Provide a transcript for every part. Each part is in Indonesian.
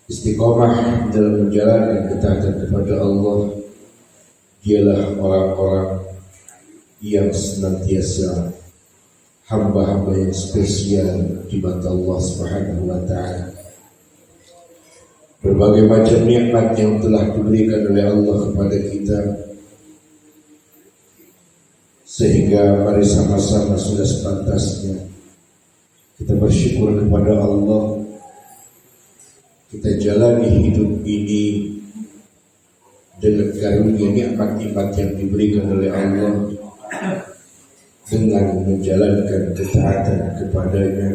Istiqomah dalam menjalankan ketaatan kepada Allah ialah orang-orang yang senantiasa hamba-hamba yang spesial di mata Allah Subhanahu wa Ta'ala. Berbagai macam nikmat yang telah diberikan oleh Allah kepada kita, sehingga mari sama-sama sudah sepantasnya kita bersyukur kepada Allah. Kita jalani hidup ini dengan karunia nikmat-nikmat yang diberikan oleh Allah, dengan menjalankan ketaatan kepadanya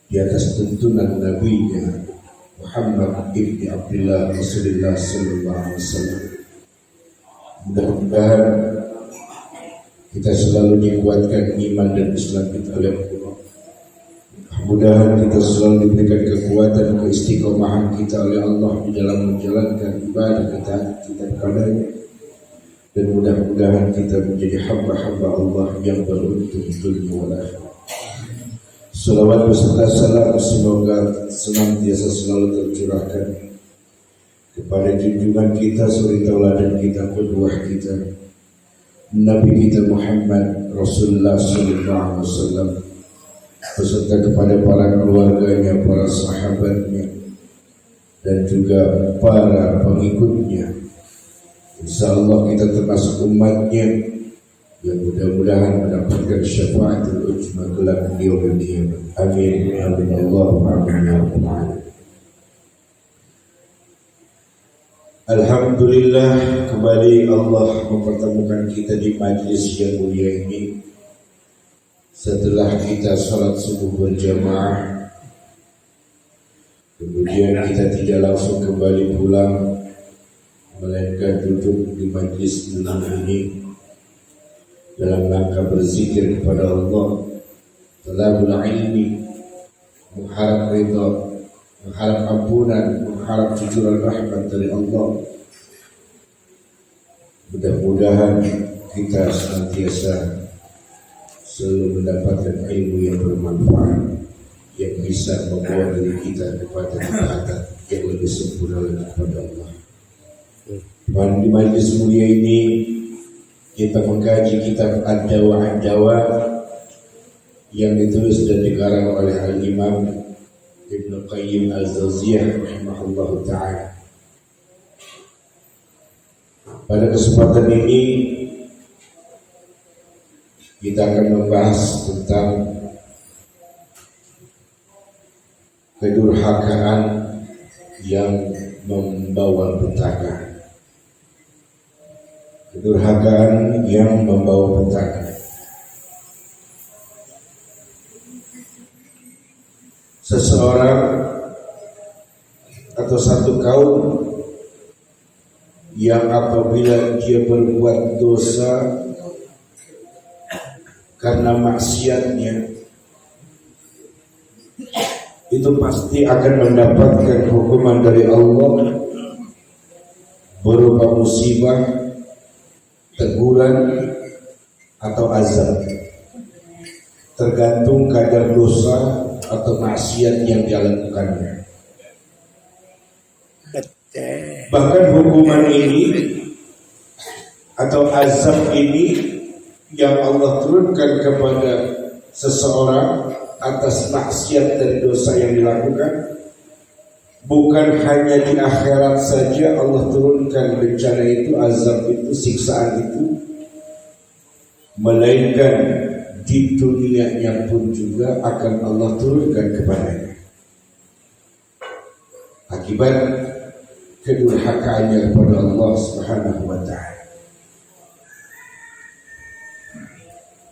di atas tuntunan Nabi-Nya Muhammad ibn Abdullah Rasulullah sallallahu alaihi wasallam. Mudah-mudahan kita selalu dikuatkan iman dan Islam kita oleh Allah. Mudah-mudahan kita selalu diberikan kekuatan keistiqomahan kita oleh Allah di dalam menjalankan ibadah kita kepadanya, dan mudah-mudahan kita menjadi hamba-hamba Allah yang beruntung dunia wal akhirat. Salawat beserta salam semoga senantiasa selalu tercurahkan kepada junjungan kita, suri tauladan kita, qudwah kita, Nabi kita Muhammad Rasulullah sallallahu alaihi wasallam, beserta kepada para keluarganya, para sahabatnya, dan juga para pengikutnya. InsyaAllah kita termasuk umatnya yang mudah-mudahan mendapatkan syafaatul ujma kelak di yaumil qiyamah. Amin. Amin. Allahumma amin ya rabbal alamin. Alhamdulillah, kembali Allah mempertemukan kita di majlis yang mulia ini setelah kita salat subuh berjamaah. Kemudian kita tidak langsung kembali pulang, melainkan duduk di majlis ini dalam rangka berzikir kepada Allah, talabul ilmi, mengharap ridha, mengharap ampunan, mengharap cucuran rahmat dari Allah. Mudah-mudahan kita senantiasa selalu mendapatkan ilmu yang bermanfaat, yang bisa membawa diri kita kepada ketaatan yang lebih sempurna lagi kepada Allah. Dan di majlis mulia ini kita mengkaji kitab Ad-Dawa yang ditulis dan dikarang oleh Al-Imam Ibnu Qayyim Al-Jauziyah rahimahullahu ta'ala. Pada kesempatan ini kita akan membahas tentang kedurhakaan yang membawa petaka. Kedurhakaan yang membawa petaka. Seseorang atau satu kaum yang apabila dia berbuat dosa karena maksiatnya, itu pasti akan mendapatkan hukuman dari Allah berupa musibah, teguran, atau azab, tergantung kadar dosa atau maksiat yang dia lakukannya. Bahkan hukuman ini atau azab ini yang Allah turunkan kepada seseorang atas maksiat dan dosa yang dilakukan, bukan hanya di akhirat saja Allah turunkan bencana itu, azab itu, siksaan itu, melainkan di dunianya pun juga akan Allah turunkan kepadanya akibat kedurhakaannya kepada Allah Subhanahu wa ta'ala.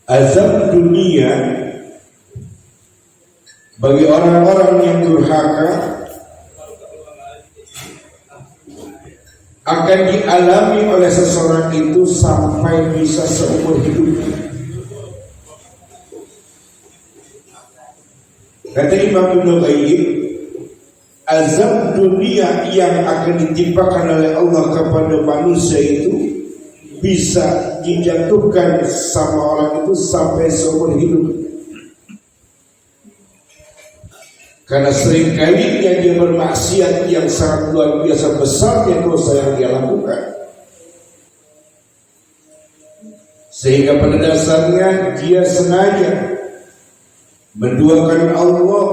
Azab dunia bagi orang-orang yang durhaka akan dialami oleh seseorang itu sampai bisa seumur hidupnya. Kata Imam Ibnu Qayyim, azab dunia yang akan ditimpakan oleh Allah kepada manusia itu bisa dijatuhkan sama orang itu sampai seumur hidup. Karena seringkali dia bermaksiat yang sangat luar biasa besarnya dosa yang dia lakukan. Sehingga pada dasarnya dia sengaja menduakan Allah.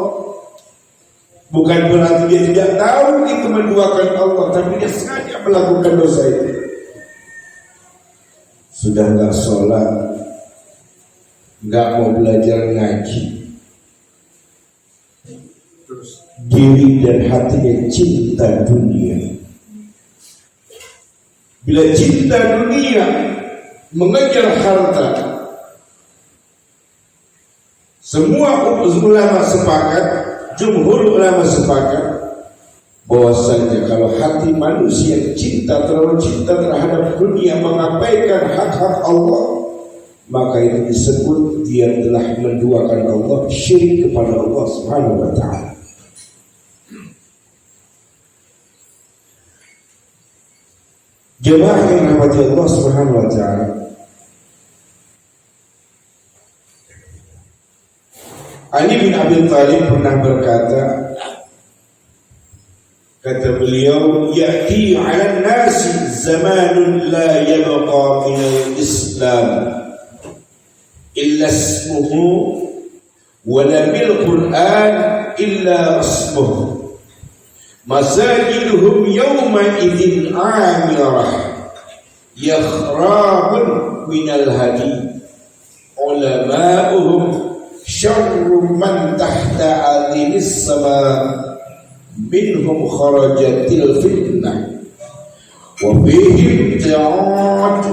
Bukan berarti dia tidak tahu itu menduakan Allah, tapi dia sengaja melakukan dosa itu. Sudah nggak sholat, nggak mau belajar ngaji, diri dan hatinya cinta dunia. Bila cinta dunia mengejar harta, semua ulama sepakat, jumhur ulama sepakat bahwasanya kalau hati manusia terlalu cinta terhadap dunia, mengabaikan hak-hak Allah, maka itu disebut dia telah menduakan Allah, syirik kepada Allah Subhanahu wa taala. Jemaah yang dirahmati Allah Subhanahu wa taala, Ali bin Abi Thalib pernah berkata, kata beliau, ya'ti 'alan nasi zamanun la yabqa min al-islam illa ismuhu wa la bil Qur'an illa ismuhu masajiduhum yawma idzin 'amirah yakhrabun min al-hadi ulama'uhum syarru man tahta adhinis sama minhum kharajatil fitnah wa fihim ta'ad.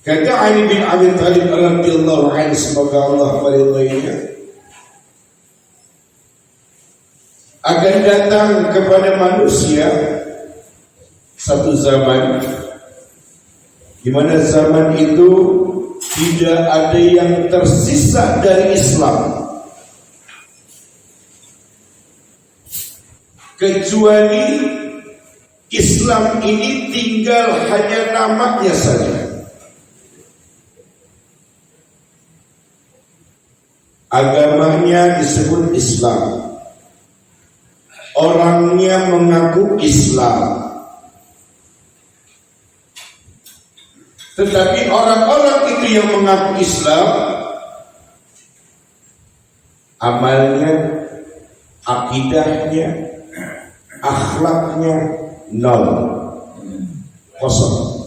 Kata Ali bin Abi Thalib radhiyallahu anhu, semoga Allah meridainya, akan datang kepada manusia satu zaman di mana zaman itu tidak ada yang tersisa dari Islam kecuali Islam ini tinggal hanya namanya saja. Agamanya disebut Islam, orangnya mengaku Islam, tetapi orang-orang itu yang mengaku Islam, amalnya, akidahnya, akhlaknya nol, kosong.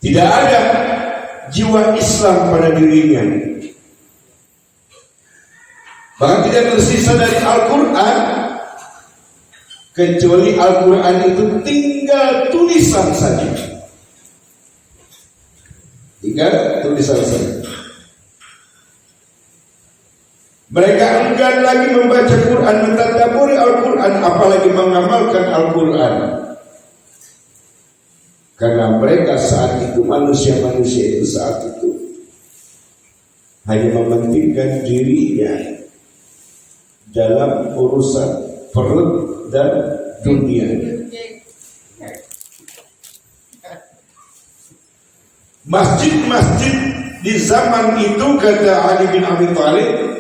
Tidak ada jiwa Islam pada dirinya. Bahkan tidak tersisa dari Al-Quran, kecuali Al-Quran itu tinggal tulisan saja. Tinggal tulisan saja. Mereka enggan lagi membaca Quran, mentadabburi Al-Quran, apalagi mengamalkan Al-Quran. Karena mereka saat itu, manusia-manusia itu saat itu hanya mementingkan dirinya dalam urusan perut dan dunia. Masjid-masjid di zaman itu, kata Ali bin Abi Thalib,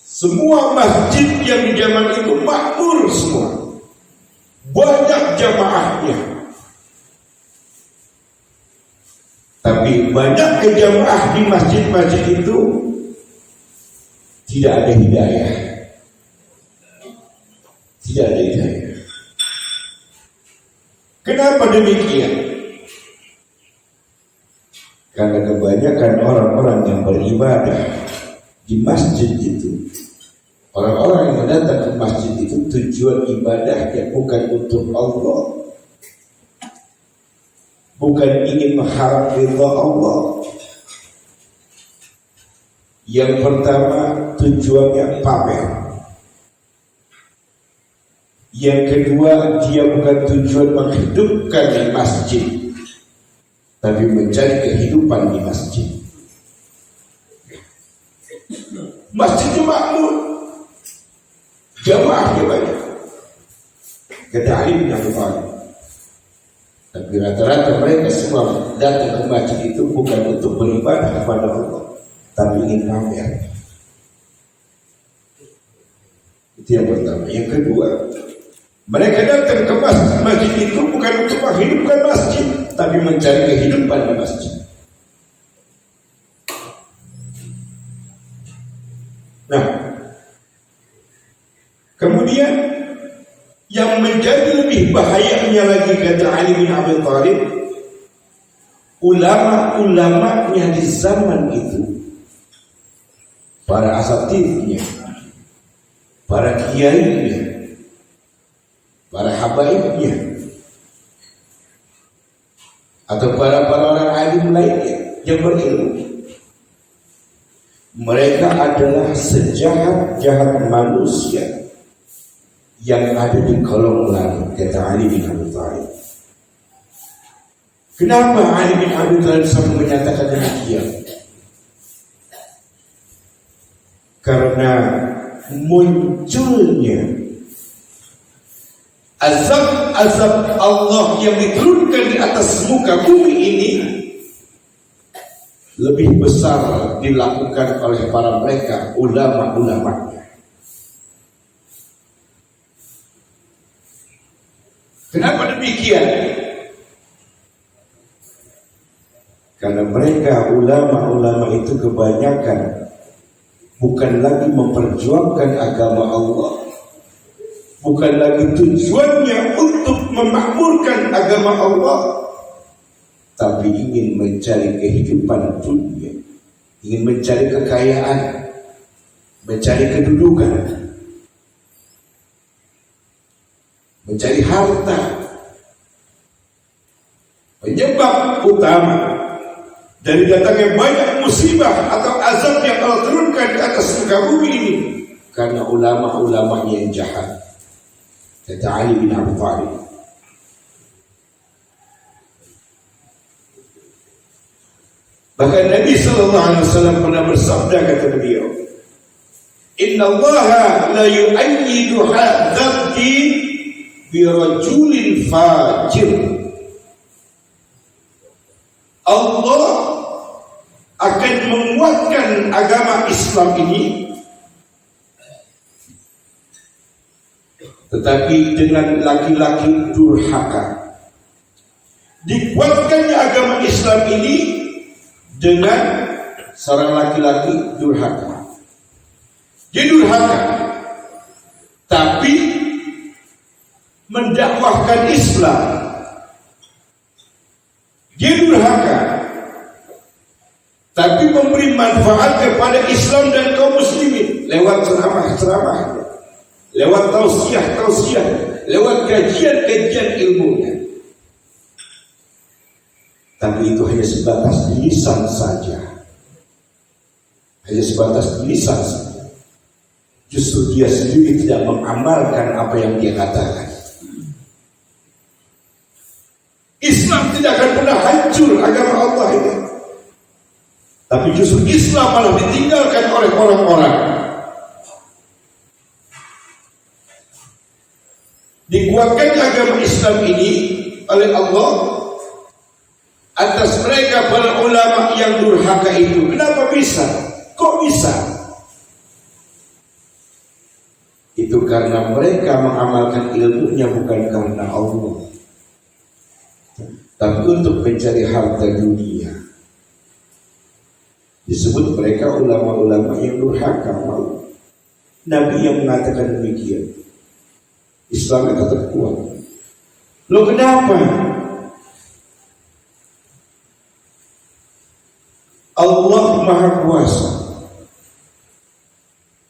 semua masjid yang di zaman itu makmur semua, banyak jamaahnya. Tapi banyak jamaah di masjid-masjid itu tidak ada hidayah. Tidak ada hidayah. Kenapa demikian? Karena kebanyakan orang-orang yang beribadah di masjid itu, orang-orang yang datang ke masjid itu tujuan ibadahnya bukan untuk Allah, bukan ingin mengharap ridha Allah. Yang pertama tujuannya pamer. Yang kedua, dia bukan tujuan menghidupkan di masjid, tapi mencari kehidupan di masjid. Masjidnya makmur, jamaahnya banyak. Kata Ali bin Abi Thalib, tapi rata-rata mereka semua datang ke masjid itu bukan untuk beribadah kepada Allah, ingin pamer. Itu yang pertama. Yang kedua, mereka datang ke masjid itu bukan untuk menghidupkan masjid, tapi mencari kehidupan di masjid. Nah, kemudian yang menjadi lebih bahayanya lagi kata Ali bin Abi Thalib, ulama-ulamanya di zaman itu, para asatidnya, para kiainya, para habaibnya, atau para orang alim lainnya yang berilmu, mereka adalah sejahat-jahat manusia yang ada di kolong langit, kata Ali bin Abi Thalib. Kenapa Ali bin Abi Thalib sampai menyatakan demikian? Karena munculnya azab Allah yang diturunkan di atas muka bumi ini lebih besar dilakukan oleh para mereka ulama-ulamanya. Kenapa demikian? Karena mereka ulama-ulama itu kebanyakan bukan lagi memperjuangkan agama Allah, bukan lagi tujuannya untuk memakmurkan agama Allah, tapi ingin mencari kehidupan dunia, ingin mencari kekayaan, mencari kedudukan, mencari harta. Penyebab utama dari datangnya banyak musibah atau azab yang Allah turunkan di atas muka bumi ini karena ulama-ulamanya yang jahat, kata Ali bin Abi Thalib. Bahkan Nabi SAW pernah bersabda, kata beliau, Inna Allaha la yu'ayyidu hadzabdi birajulin fajir. Allah akan menguatkan agama Islam ini, tetapi dengan laki-laki durhaka. Dikuatkannya agama Islam ini dengan seorang laki-laki durhaka. Dia durhaka, tapi mendakwahkan Islam. Dia durhaka, tapi memberi manfaat kepada Islam dan kaum muslimin lewat ceramah-ceramah, lewat tausiah-tausiah, lewat kajian-kajian ilmunya. Tapi itu hanya sebatas lisan saja. Hanya sebatas lisan saja. Justru dia sendiri tidak mengamalkan apa yang dia katakan. Islam tidak akan pernah hancur agama Allah ini. Tapi justru Islam malah ditinggalkan oleh orang-orang. Dikuatkan agama Islam ini oleh Allah atas mereka para ulama yang durhaka itu. Kenapa bisa? Kok bisa? Itu karena mereka mengamalkan ilmunya bukan karena Allah, tapi untuk mencari harta dunia. Disebut mereka ulama-ulama yang durhaka. Nabi yang mengatakan demikian, Islam akan terkuat. Loh kenapa? Allah Maha Kuasa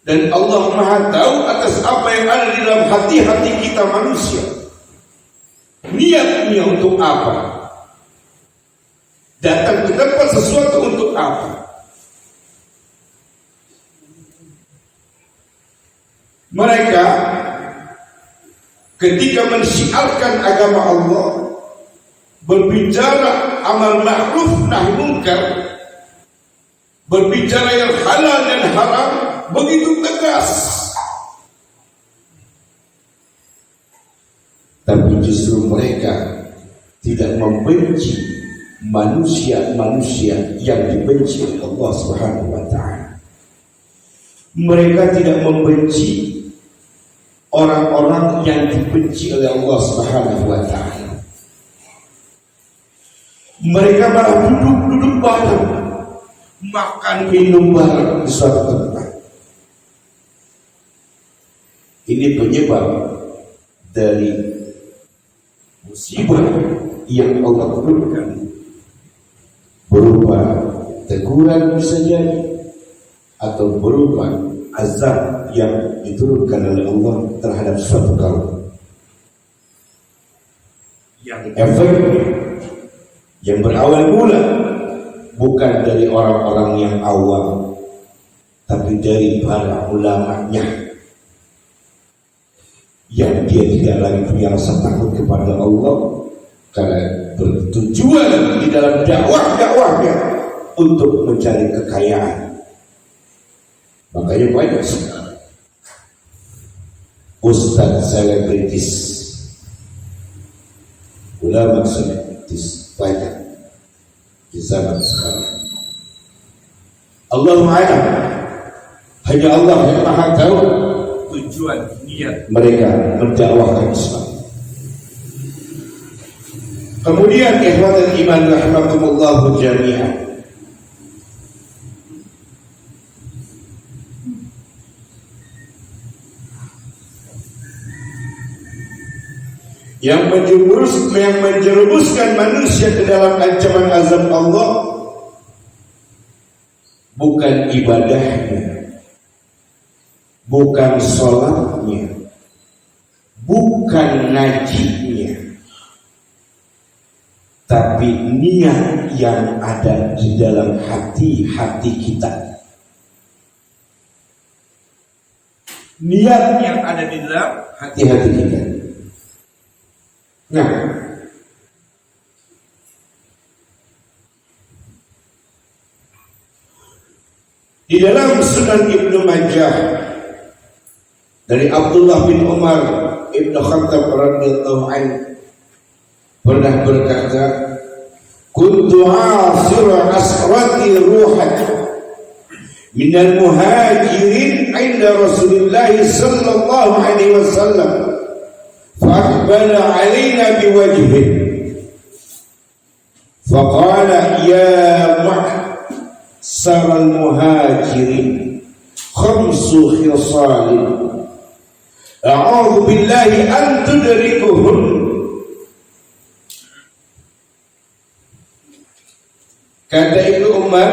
dan Allah Maha tahu atas apa yang ada di dalam hati-hati kita manusia. Niatnya untuk apa? Datang ke tempat sesuatu untuk apa? Mereka ketika mensyiarkan agama Allah, berbicara amal ma'ruf nahi munkar, berbicara yang halal dan haram, begitu tegas. Tapi justru mereka tidak membenci manusia-manusia yang dibenci oleh Allah Subhanahu wa ta'ala. Mereka tidak membenci orang-orang yang dibenci oleh Allah Subhanahu wa taala. Mereka malah duduk bareng, makan minum bareng di suatu tempat. Ini penyebab dari musibah yang Allah turunkan, berupa teguran bisa jadi, atau berupa azab yang diturunkan oleh Allah terhadap suatu kaum. Yang efeknya, yang berawal mula bukan dari orang-orang yang awam, tapi dari para ulamanya, yang dia tidak lagi punya rasa takut kepada Allah karena bertujuan di dalam dakwahnya untuk mencari kekayaan. Makanya banyak sekarang ustaz selebritis, ulama selebritis banyak di zaman sekarang. Allahu a'lam, hanya Allah yang maha tahu tujuan niat mereka mendakwahkan Islam. Kemudian ikhwatul iman rahimakumullah jami'an, yang menjerumuskan manusia ke dalam ancaman azab Allah bukan ibadahnya, bukan sholatnya, bukan ngajinya, tapi niat yang ada di dalam hati-hati kita. Niat yang ada di dalam hati-hati kita. Nah, di dalam Sunan Ibnu Majah dari Abdullah bin Umar Ibnu Khattab radhiyallahu anhu pernah berkata, "Kuntu asira asrati ruhan minal muhajirin 'inda Rasulillah sallallahu alaihi wasallam." فأقبل علينا بوجهه فقال يا معشر المهاجرين 5 خصال أعوذ بالله أن تدركهن. Kata Ibnu Umar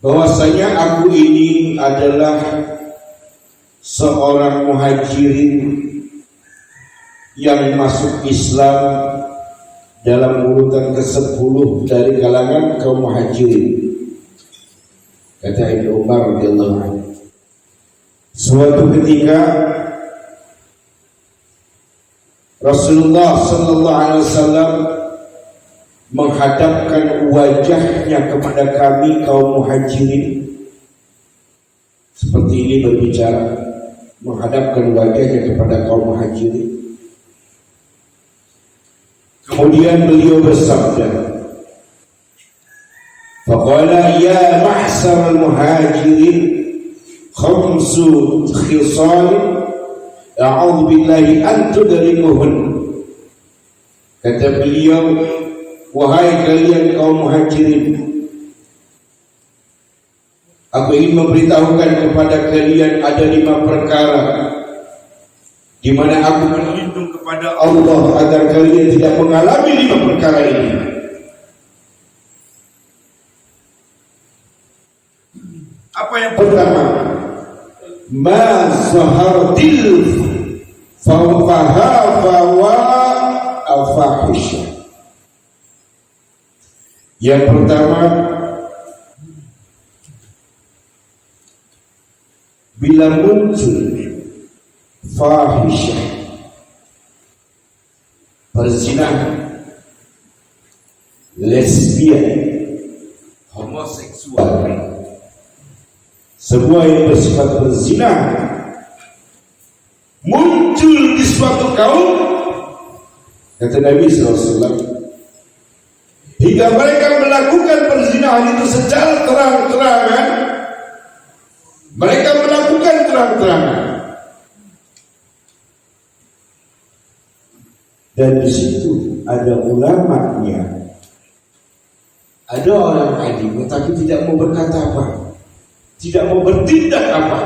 bahwasanya aku ini adalah seorang muhajirin yang masuk Islam dalam urutan ke-10 dari kalangan kaum muhajirin. Kata Ibnu Umar radhiyallahu anhu, suatu ketika Rasulullah sallallahu alaihi wasallam menghadapkan wajahnya kepada kami kaum muhajirin, seperti ini berbicara, menghadapkan wajahnya kepada kaum muhajirin. Kemudian beliau bersabda, faqala ya ma'sar al-muhajirin 5 khisal a'udzu billahi an tudrikuhun. Kata beliau, wahai kalian kaum muhajirin, aku ingin memberitahukan kepada kalian ada 5 perkara di mana aku berlindung kepada Allah agar kalian tidak mengalami 5 perkara ini. Apa yang pertama? Ma zahartil fahawa afahisha. Yang pertama, bila muncul fahisyah, perzinahan, lesbian, homoseksual, semua yang bersifat perzinahan muncul di suatu kaum, kata Nabi SAW, Jika mereka melakukan perzinahan itu secara terang-terangan, mereka melakukan terang-terangan, dan di situ ada ulamanya, ada orang alim tetapi tidak mau berkata apa, tidak mau bertindak apa,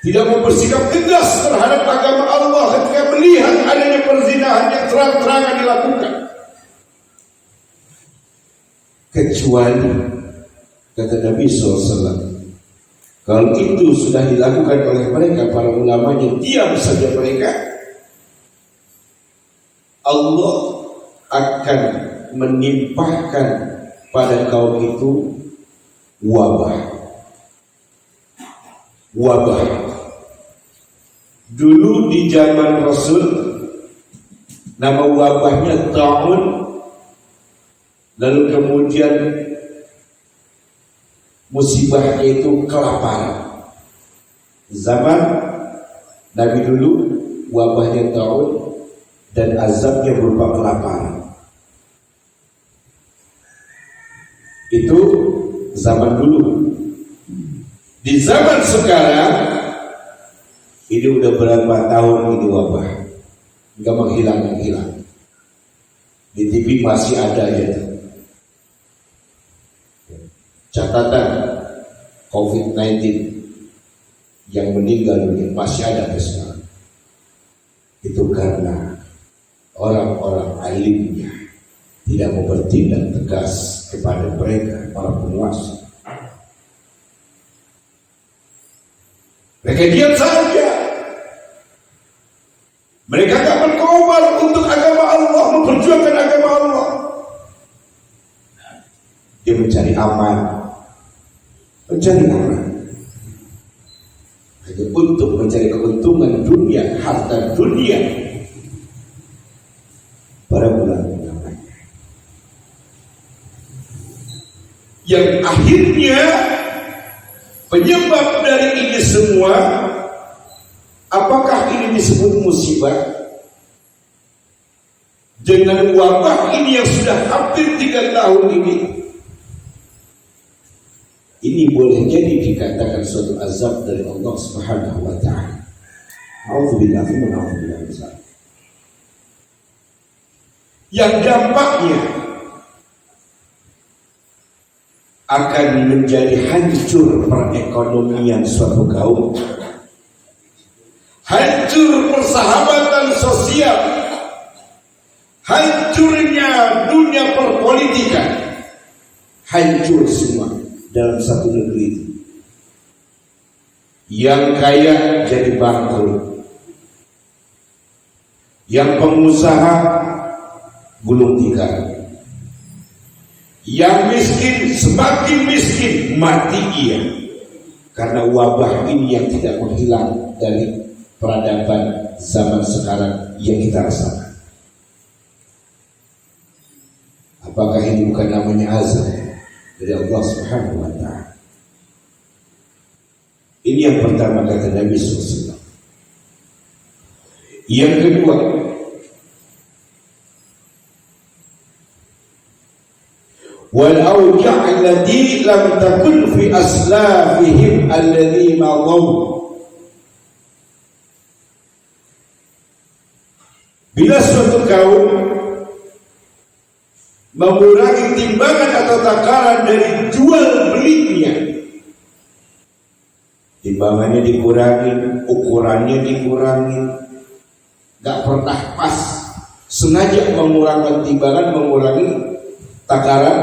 tidak mau bersikap tegas terhadap agama Allah ketika melihat adanya perzinahan yang terang-terangan dilakukan. Kecuali kata Nabi SAW, kalau itu sudah dilakukan oleh mereka, para ulamanya, diam saja mereka, Allah akan menimpahkan pada kaum itu wabah. Dulu di zaman Rasul, nama wabahnya ta'un. Lalu kemudian musibahnya itu kelaparan. Zaman Nabi dulu wabahnya ta'un dan azabnya berupa kelaparan. Itu zaman dulu. Di zaman sekarang ini udah berapa tahun ini wabah, nggak menghilang. Di TV masih ada aja tuh. Catatan COVID-19 yang meninggal dunia masih ada sekarang. Itu karena orang-orang alimnya tidak mau bertindak tegas kepada mereka, para penguasa. Mereka diam saja. Mereka tak berkobar untuk agama Allah, memperjuangkan agama Allah. Dia mencari aman, hanya untuk mencari keuntungan dunia, harta dunia. Para ulama yang akhirnya penyebab dari ini semua, apakah ini disebut musibah? Dengan wabah ini yang sudah hampir 3 tahun ini boleh jadi dikatakan suatu azab dari Allah Subhanahu wa ta'ala. A'udzubillah min dzalik. Yang dampaknya akan menjadi hancur perekonomian suatu kaum, hancur persahabatan sosial, hancurnya dunia perpolitikan, hancur semua dalam satu negeri. Yang kaya jadi bangkrut, yang pengusaha gulung tikar, yang miskin semakin miskin, mati ia karena wabah ini yang tidak menghilang dari peradaban zaman sekarang yang kita rasakan. Apakah ini bukan namanya azab dari Allah Subhanahu wa ta'ala? Ini yang pertama kata Nabi SAW. Yang kedua, wal awja' allati lam takun fi aslafihim alladhi madaw. Bila suatu kaum mengurangi timbangan atau takaran dari jual belinya, timbangannya dikurangi, ukurannya dikurangi, gak pernah pas, sengaja mengurangi timbangan, mengurangi takaran.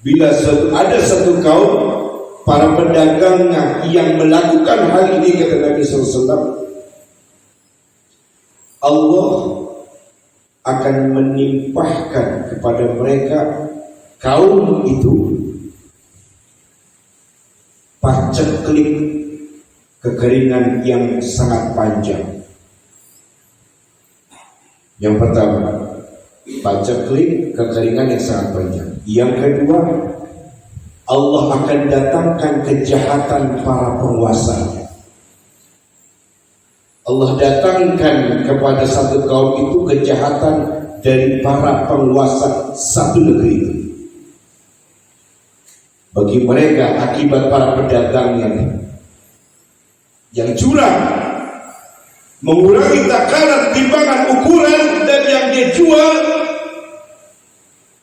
Bila ada satu kaum para pedagangnya yang melakukan hal ini, kata Nabi SAW, Allah akan menimpahkan kepada mereka kaum itu paceklik kekeringan yang sangat panjang. Yang pertama, paceklik kekeringan yang sangat panjang. Yang kedua, Allah akan datangkan kejahatan para penguasa. Allah datangkan kepada satu kaum itu kejahatan dari para penguasa satu negeri itu. Bagi mereka akibat para pedagangnya yang curang, mengurangi takaran timbangan ukuran dan yang dia jual,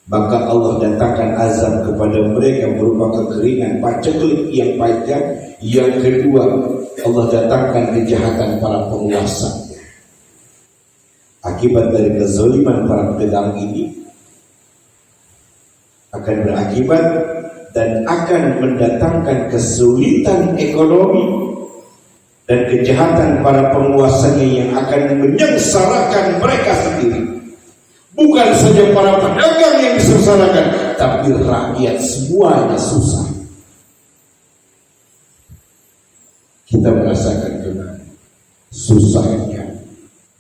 maka Allah datangkan azab kepada mereka berupa kekeringan, paceklik yang panjang. Yang kedua, Allah datangkan kejahatan para penguasa. Akibat dari kezaliman para pedagang ini akan berakibat dan akan mendatangkan kesulitan ekonomi dan kejahatan para penguasanya yang akan menyengsarakan mereka sendiri. Bukan saja para pedagang yang disengsarakan, tapi rakyat semuanya susah. Kita merasakan kemarin susahnya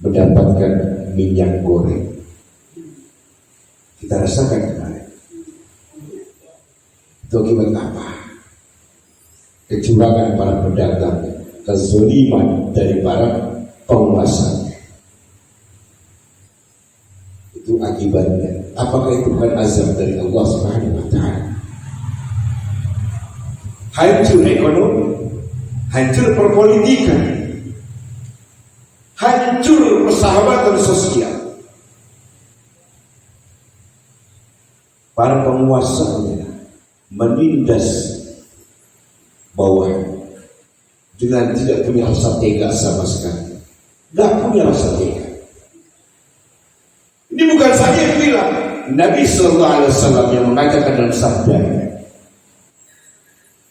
mendapatkan minyak goreng. Kita rasakan kemarin. Itu akibat apa? Kecurangan para pedagang, kezaliman dari para penguasa. Itu akibatnya. Apakah itu bukan azab dari Allah Subhanahu wa taala? Hancur ekonomi, hancur perpolitikan, hancur persahabatan sosial. Para penguasanya menindas bawah dengan tidak punya rasa tega sama sekali. Tidak punya rasa tega. Ini bukan saya yang bilang, Nabi Sallallahu Alaihi Wasallam yang mengatakan dalam sabdanya.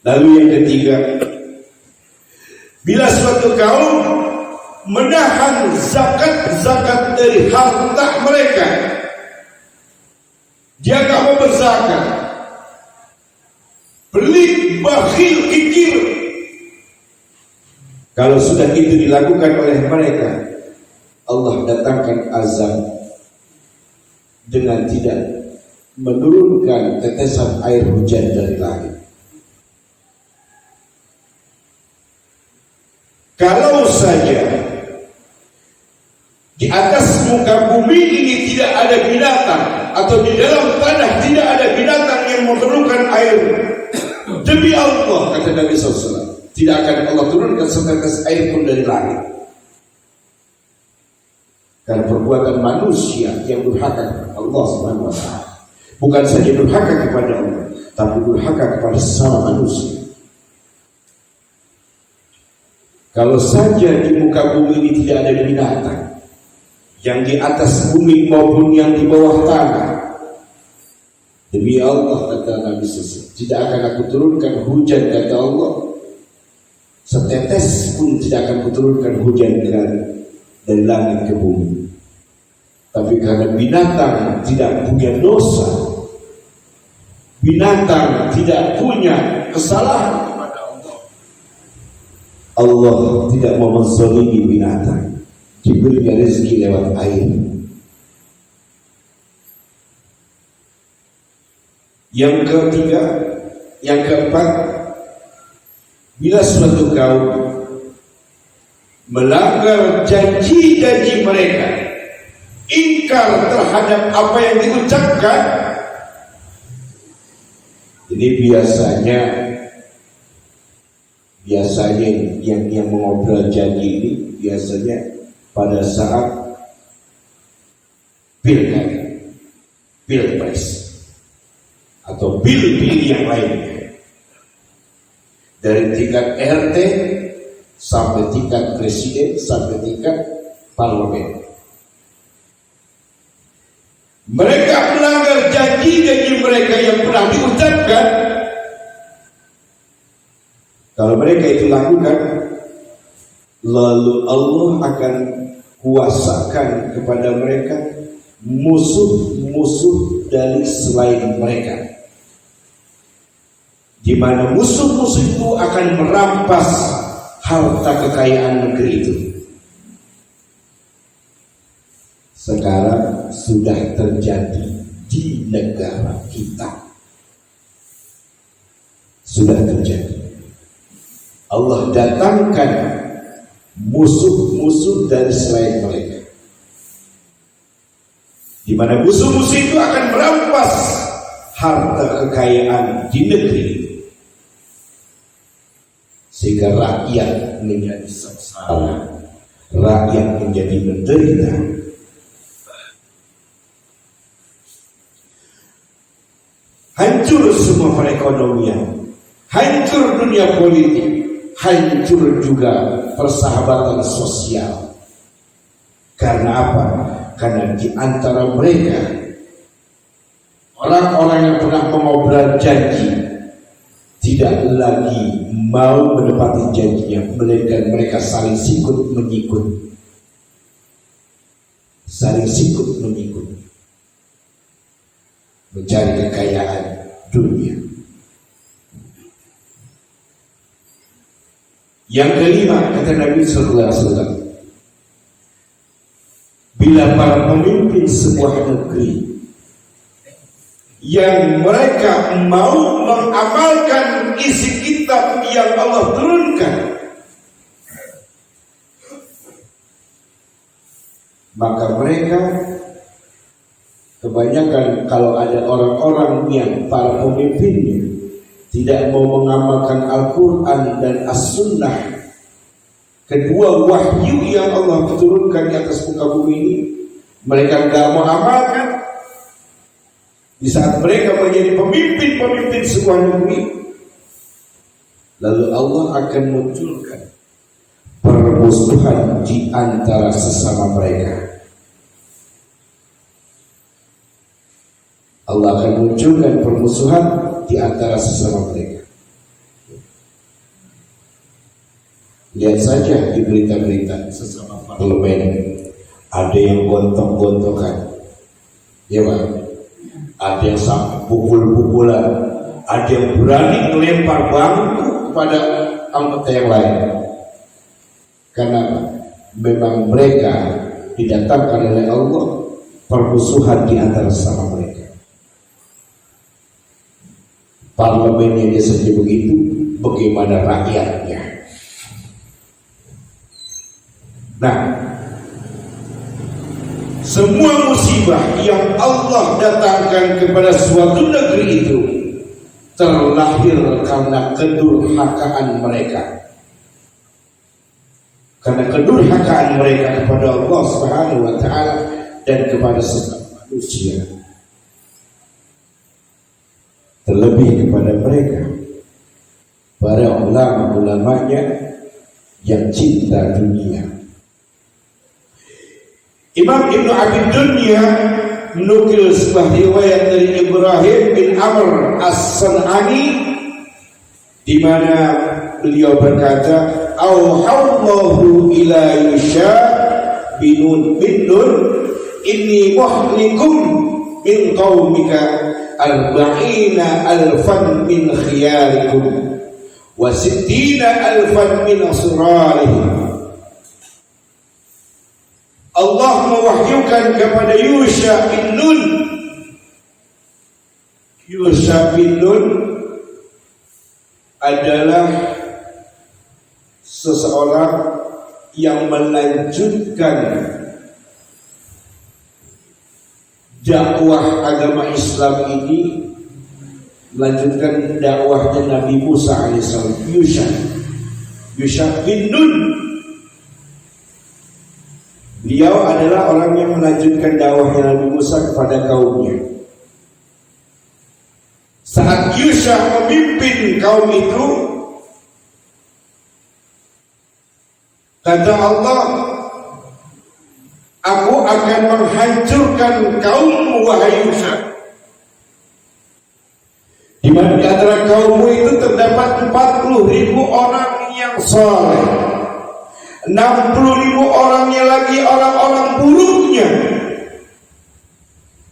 Lalu yang ketiga, bila suatu kaum menahan zakat dari harta mereka, dia tak mau berzakat, pelit, bakhil, kikir. Kalau sudah itu dilakukan oleh mereka, Allah datangkan azab dengan tidak menurunkan tetesan air hujan dari langit. Kalau saja di atas muka bumi ini tidak ada binatang, atau di dalam tanah tidak ada binatang yang memerlukan air, demi Allah, kata Nabi SAW, tidak akan Allah turunkan setetes air pun dari langit. Karena perbuatan manusia yang durhaka kepada Allah Subhanahu wa taala, bukan saja durhaka kepada Allah, tapi durhaka kepada sesama manusia. Kalau saja di muka bumi ini tidak ada binatang, yang di atas bumi maupun yang di bawah tanah, demi Allah, kata Nabi SAW, tidak akan aku turunkan hujan, kata Allah, setetes pun tidak akan kuturunkan hujan dari langit ke bumi. Tapi karena binatang tidak punya dosa, binatang tidak punya kesalahan kepada Allah, Allah tidak mau menzalimi binatang, diberinya rezeki lewat air. Yang ketiga, yang keempat, bila suatu kaum melanggar janji-janji mereka, ingkar terhadap apa yang diucapkan, ini biasanya yang mengobrol janji ini biasanya pada saat pilpres atau pil-pil yang lainnya, dari tingkat RT sampai tingkat presiden sampai tingkat parlemen. Mereka melanggar janji-janji mereka yang pernah diucapkan. Kalau mereka itu lakukan, lalu Allah akan kuasakan kepada mereka musuh-musuh dari selain mereka, di mana musuh-musuh itu akan merampas harta kekayaan negeri itu. Sekarang sudah terjadi di negara kita. Sudah terjadi. Allah datangkan musuh-musuh dari selain mereka di mana musuh-musuh itu akan merampas harta kekayaan di negeri, sehingga rakyat menjadi sengsara, rakyat menjadi menderita. Hancur semua perekonomian, hancur dunia politik, hancur juga persahabatan sosial. Karena apa? Karena di antara mereka orang-orang yang pernah mengobrol janji tidak lagi mau menepati janjinya, melainkan mereka saling sikut menyikut, mencari kekayaan dunia. Yang kelima, kata Nabi sallallahu alaihi wasallam, bila para pemimpin sebuah negeri yang mereka mau mengamalkan isi kitab yang Allah turunkan, maka mereka kebanyakan, kalau ada orang-orang yang para pemimpinnya tidak mau mengamalkan Al-Quran dan As-Sunnah, kedua wahyu yang Allah turunkan di atas muka bumi ini, mereka tidak mau amalkan. Di saat mereka menjadi pemimpin sebuah negeri, lalu Allah akan munculkan permusuhan di antara sesama mereka. Allah akan munculkan permusuhan di antara sesama mereka. Lihat saja di berita-berita sesama parlemen, ada yang gontok-gontokan, ya Pak. Ada yang sampai pukul-pukulan, ada yang berani melempar bangku kepada anggota yang lain. Karena memang mereka didatangkan oleh Allah permusuhan di antara sesama mereka. Parlemennya dia saja begitu, bagaimana rakyatnya? Nah, semua musibah yang Allah datangkan kepada suatu negeri itu terlahir karena kedurhakaan mereka. Karena kedurhakaan mereka kepada Allah Subhanahu wa taala dan kepada sesama manusia. Terlebih kepada mereka, para ulama-ulamanya yang cinta dunia. Imam Ibn Abi Dunya menukil sebuah riwayat dari Ibrahim bin Amr As-San'ani, di mana beliau berkata, "Auhallahu ila Yusha bin Nun inni muhlikum min qaumika arba'ina alfan min khiyarikum wa sittina alfan min asrarihim." Allah mewahyukan kepada Yusha bin Nun. Yusha bin Nun adalah seseorang yang melanjutkan dakwah agama Islam ini, melanjutkan dakwahnya Nabi Musa alaihissalam. Yusha bin Nun, beliau adalah orang yang melanjutkan dakwahnya Nabi Musa kepada kaumnya. Saat Yusha memimpin kaum itu, kata Allah, "Aku akan menghancurkan kaummu, wahai Yusha." Di mana di antara kaummu itu terdapat 40.000 orang yang saleh, 60.000 orangnya lagi orang-orang buruknya.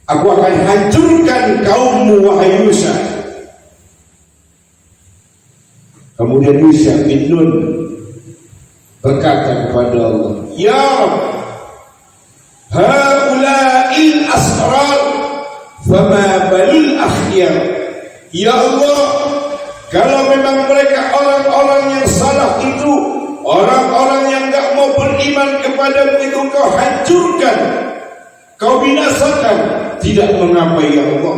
Aku akan hancurkan kaummu, wahai Yusha. Kemudian Yusha bin Nun berkata kepada Allah, "Ya Rabb, haula'il asrar fama balul akhyar." Ya Allah, kalau memang mereka orang-orang yang salah itu, orang-orang yang gak mau beriman kepadamu itu, Engkau hancurkan. Kau binasakan, tidak mengapa ya Allah.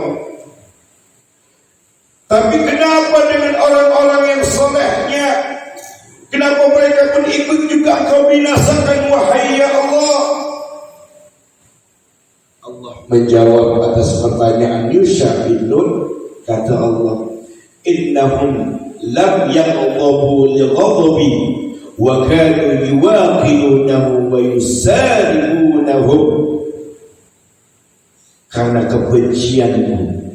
Tapi kenapa dengan orang-orang yang solehnya, kenapa mereka pun ikut juga kau binasakan wahai ya Allah? Allah menjawab atas pertanyaan Yusha bin Nun, kata Allah, innahum lam yaghdabu li ghadabi wa kanu yuwaqilunahu wa yusaribunahu, karena kebencianmu.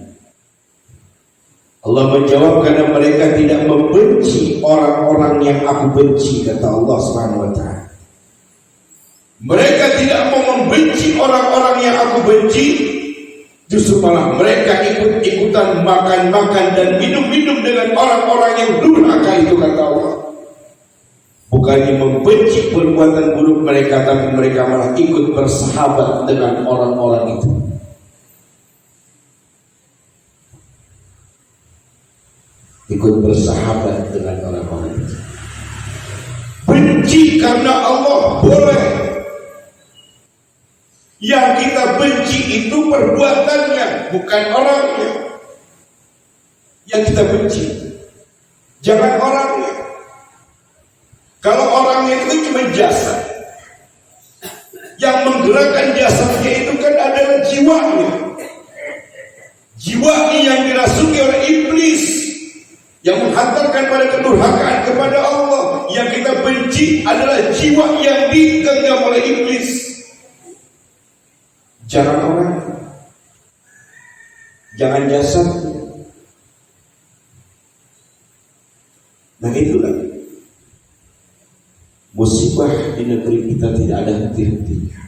Allah menjawab, karena mereka tidak membenci orang-orang yang aku benci, kata Allah Subhanahu wa ta'ala. Mereka tidak mau membenci orang-orang yang aku benci, justru malah mereka ikut-ikutan makan-makan dan minum-minum dengan orang-orang yang durhaka itu, kata Allah. Bukannya membenci perbuatan buruk mereka, tapi mereka malah ikut bersahabat dengan orang-orang itu. Ikut bersahabat dengan orang-orang itu. Benci karena Allah boleh. Yang kita benci itu perbuatannya, bukan orangnya. Yang kita benci, jangan orangnya. Kalau orangnya itu cuma jasad, yang menggerakkan jasadnya itu kan adalah jiwanya. Jiwanya yang dirasuki oleh iblis, yang menghantarkan pada kedurhakaan kepada Allah. Yang kita benci adalah jiwa yang digenggam oleh iblis. Jangan orang, jangan jasad. Nah itulah musibah di negeri kita, tidak ada henti-hentinya.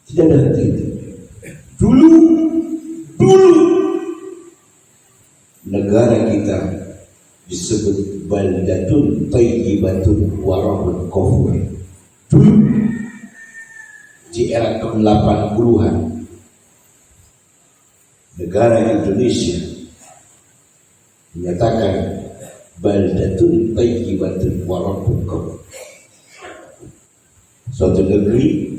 Tidak ada henti-hentinya. Dulu negara kita disebut baldatun thayyibatun wa rabbun ghafur. Dulu di era ke-80-an negara Indonesia menyatakan baldatun thayyibatun wa rabbun ghafur, suatu negeri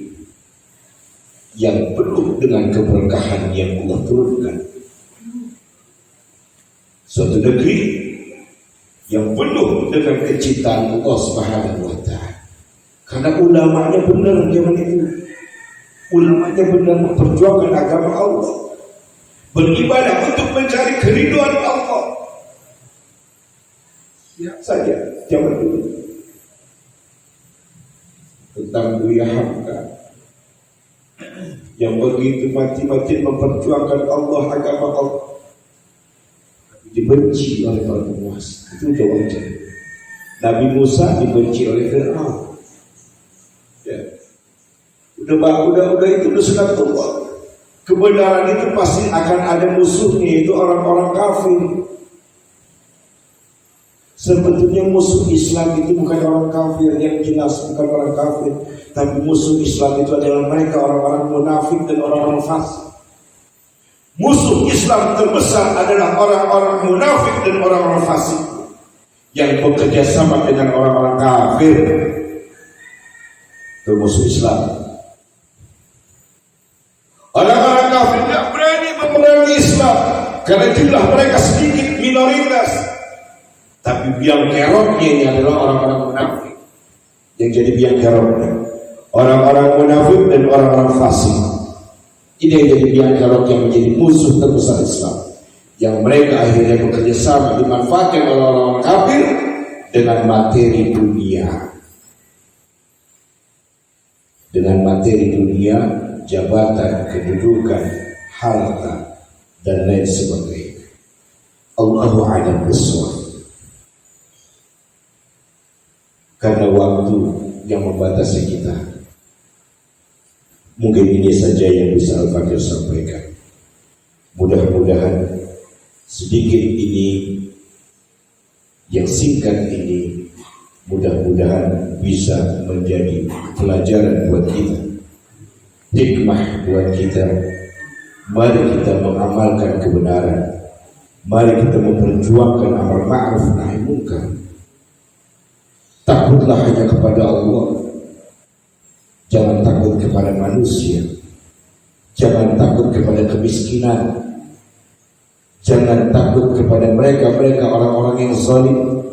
yang penuh dengan keberkahan yang Allah turunkan, suatu negeri yang penuh dengan kecintaan Allah Subhanahu wa ta'ala. Karena ulamanya benar zaman itu. Ulamanya benar memperjuangkan agama Allah, beribadah untuk mencari keridhaan Allah. Ya saja zaman dulu. Tentang Buya Hamka yang begitu mati-mati memperjuangkan Allah, agama Allah, dibenci oleh para penguasa. Itu sudah wajar. Nabi Musa dibenci oleh Fir'aun. Ya. Udah itu udah sunatullah. Kebenaran itu pasti akan ada musuhnya, itu orang-orang kafir. Sebetulnya musuh Islam itu bukan orang kafir, yang jelas bukan orang kafir, tapi musuh Islam itu adalah mereka orang-orang munafik dan orang-orang fasik. Musuh Islam terbesar adalah orang-orang munafik dan orang-orang fasik yang bekerja sama dengan orang-orang kafir. Itu musuh Islam. Orang-orang kafir tidak berani memerangi Islam karena jumlah mereka sedikit, minoritas. Tapi biang keroknya ini adalah orang-orang munafik. Yang jadi biang keroknya orang-orang munafik dan orang-orang fasik. Ini yang jadi biang kerok yang menjadi musuh terbesar Islam, yang mereka akhirnya bekerja sama, dimanfaatkan oleh orang-orang kafir dengan materi dunia. Dengan materi dunia, jabatan, kedudukan, harta, dan lain sebagainya. Allahu a'lam bishawab. Karena waktu yang membatasi kita, mungkin ini saja yang bisa Al-Fakir sampaikan. Mudah-mudahan sedikit ini, yang singkat ini, mudah-mudahan bisa menjadi pelajaran buat kita, hikmah buat kita. Mari kita mengamalkan kebenaran, mari kita memperjuangkan amar ma'ruf nahi munkar. Takutlah hanya kepada Allah. Jangan takut kepada manusia, jangan takut kepada kemiskinan, jangan takut kepada mereka orang-orang yang zalim,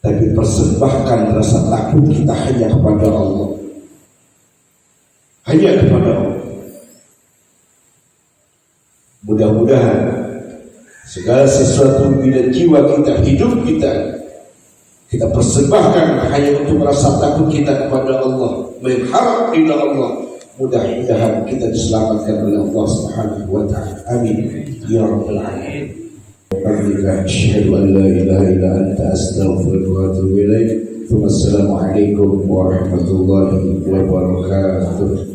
tapi persembahkan rasa takut kita hanya kepada Allah, hanya kepada Allah. Mudah-mudahan segala sesuatu bila jiwa kita, hidup kita persembahkan hanya untuk merasa takut kita kepada Allah, mengharap ila Allah. Mudah-mudahan kita diselamatkan oleh Allah Subhanahu wa ta'ala. Amin ya rabbal alamin. Asyhadu an la ilaha illa anta astaghfiruka wa atubu ilaik. Wassalamu alaikum warahmatullahi wabarakatuh.